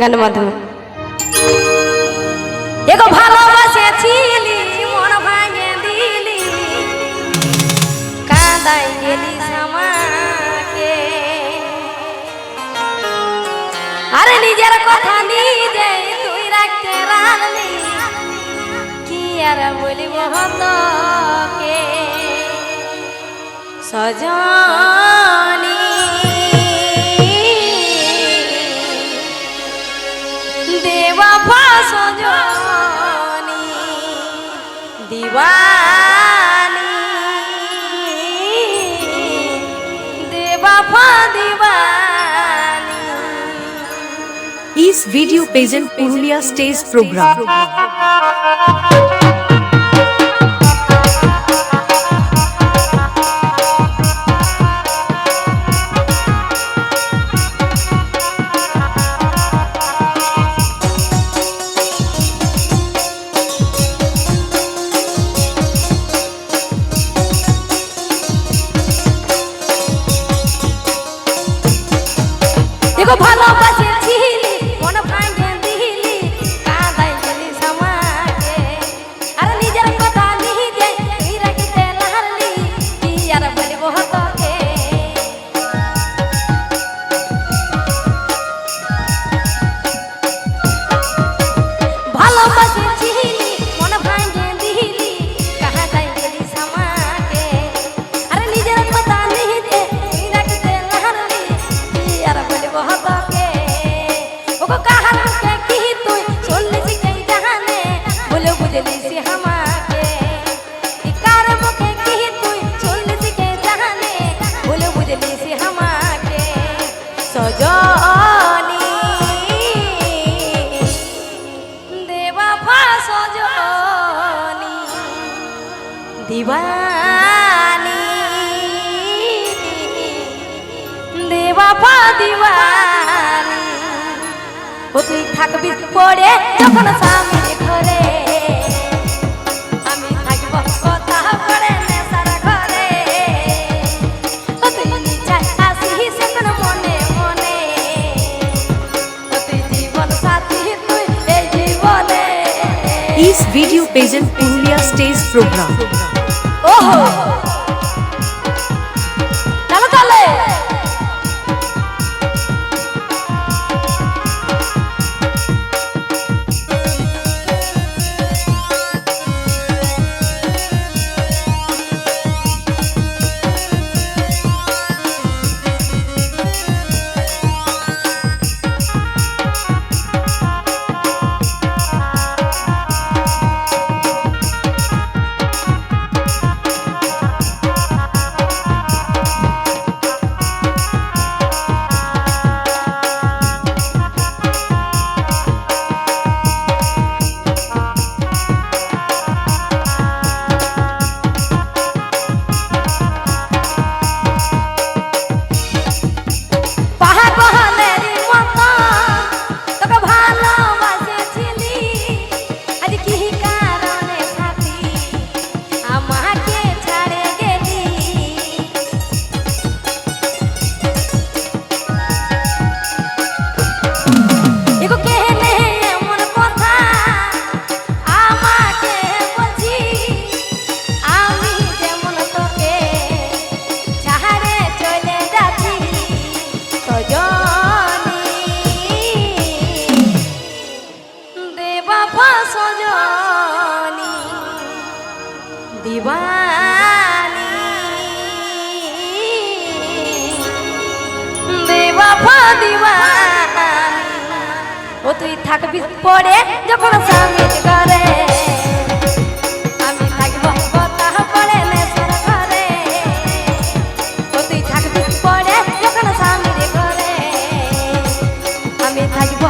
গানের মাধ্যমে। এগো ভালোবাসেছিলি মন ভাঙে দিলি, কাঁদাই গেলি আমাকে। আরে নিজের কথা নিজে তুই রাখতে রাখলি, কি আর বলিব তোকে সজনী। দেওয়াফা সজনী দিবানী, দেওয়াফা দিবানী। इस video present Purulia stage programme. এগো ভালোবাসেছিলি মন ভাঙে দিলি, কাঁদাই গেলি আমাকে। আর নিজের কথা নিজে তুই রাখতে লাগলি, কি আর বলবো তোকে। ভালোবাসেছিলি মন ভাঙে দিলি, কাঁদাই গেলি আমাকে। আর নিজের কথা নিজে তুই রাখতে লাগলি, কি আর বলবো তোকে। ওগো কাহার মুখে কি তুই শুনলিস কে জানে, বলে বুঝলিস আমাকে। কার মুখে কি তুই শুনলিস কে জানে, বলে বুঝলিস আমাকে সজনী। দেওয়াফা সজনী দিবানী, দেওয়াফা দিবানী। ও তুই থাকবি পড়ে যখন স্বামীর ঘরে, আমি থাকব কথা পড়ে নেশার ঘরে। ও তুই নিচাই আসিস এখন মনে মনে, ও তুই জীবন সাথী তুই এই জীবনে। इस video present Purulia stage programme. ओहो चलो चले। দিবানী, দেওয়াফা দিবানী। ও তুই থাকবি পড়ে যখন স্বামীর ঘরে, আমি থাকব কথা পড়ে নেশার ঘরে। ও তুই থাকবি পড়ে যখন স্বামীর ঘরে, আমি থাকব